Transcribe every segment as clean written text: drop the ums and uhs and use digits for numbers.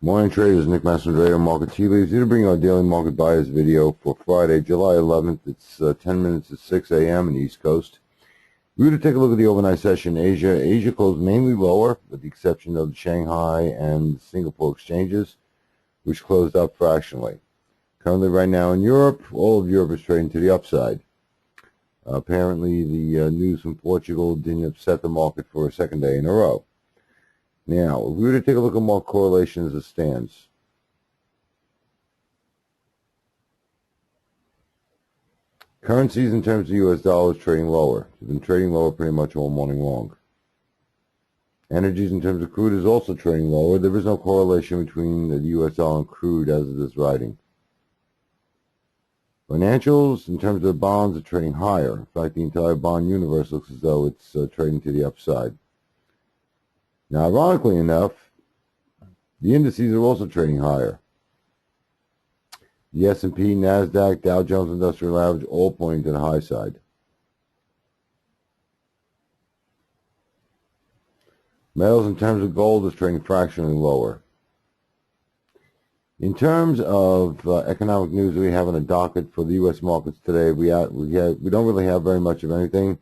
Morning traders, Nick Master, Trader Market Tea Leaves. Here to bring you our daily market buyers video for Friday, July 11th. It's 10 minutes to 6 a.m. in the East Coast. We were to take a look at the overnight session. Asia closed mainly lower, with the exception of the Shanghai and Singapore exchanges, which closed up fractionally. Currently, right now in Europe, all of Europe is trading to the upside. Apparently, the news from Portugal didn't upset the market for a second day in a row. Now, if we were to take a look at more correlation as it stands, currencies in terms of U.S. dollars trading lower. They've been trading lower pretty much all morning long. Energies in terms of crude is also trading lower. There is no correlation between the U.S. dollar and crude as it is riding. Financials in terms of bonds are trading higher. In fact, the entire bond universe looks as though it's trading to the upside. Now, ironically enough, the indices are also trading higher. The S&P, NASDAQ, Dow Jones Industrial Average all pointing to the high side. Metals in terms of gold is trading fractionally lower. In terms of economic news that we have on the docket for the U.S. markets today, we don't really have very much of anything.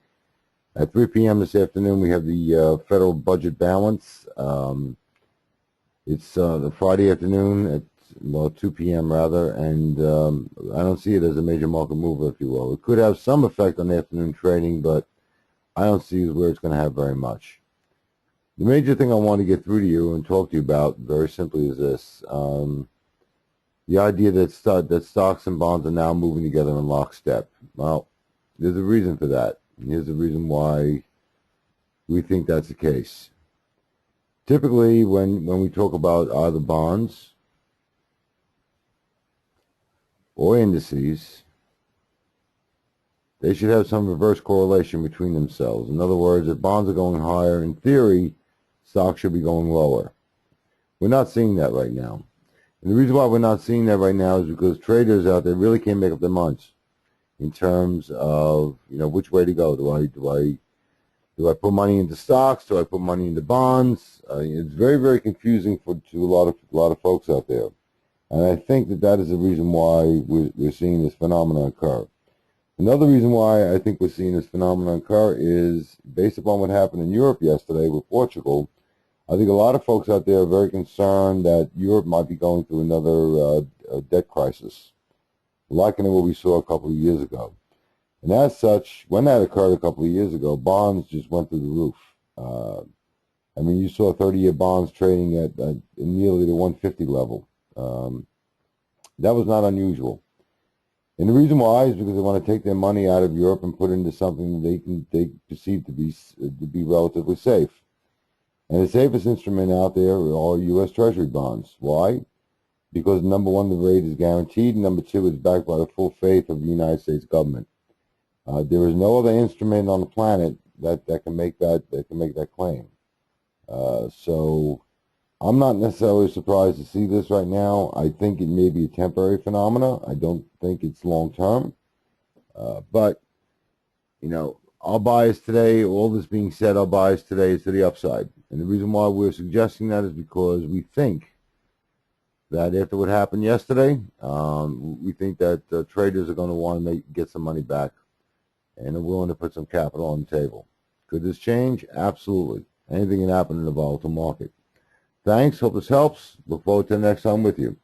At 3 p.m. this afternoon, we have the federal budget balance. It's the Friday afternoon at 2 p.m. rather, and I don't see it as a major market mover, if you will. It could have some effect on afternoon trading, but I don't see where it's going to have very much. The major thing I want to get through to you and talk to you about very simply is this. The idea that stocks and bonds are now moving together in lockstep. Well, there's a reason for that. Here's the reason why we think that's the case. Typically, when we talk about either bonds or indices, they should have some reverse correlation between themselves. In other words, if bonds are going higher, in theory, stocks should be going lower. We're not seeing that right now. And the reason why we're not seeing that right now is because traders out there really can't make up their minds in terms of, which way to go. Do I put money into stocks? Do I put money into bonds? It's very, very confusing to a lot of folks out there. And I think that is the reason why we're seeing this phenomenon occur. Another reason why I think we're seeing this phenomenon occur is based upon what happened in Europe yesterday with Portugal. I think a lot of folks out there are very concerned that Europe might be going through another debt crisis, liking to what we saw a couple of years ago. And as such, when that occurred a couple of years ago, bonds just went through the roof. You saw 30-year bonds trading at nearly the 150 level. That was not unusual. And the reason why is because they want to take their money out of Europe and put it into something that they perceive to be relatively safe. And the safest instrument out there are U.S. Treasury bonds. Why? Because number one, the rate is guaranteed, and number two, it's backed by the full faith of the United States government. There is no other instrument on the planet that can make that claim. So I'm not necessarily surprised to see this right now. I think it may be a temporary phenomena. I don't think it's long term. But our bias today, all this being said, our bias today is to the upside. And the reason why we're suggesting that is because we think that after what happened yesterday, we think that traders are going to want to get some money back and are willing to put some capital on the table. Could this change? Absolutely. Anything can happen in a volatile market. Thanks. Hope this helps. Look forward to the next time with you.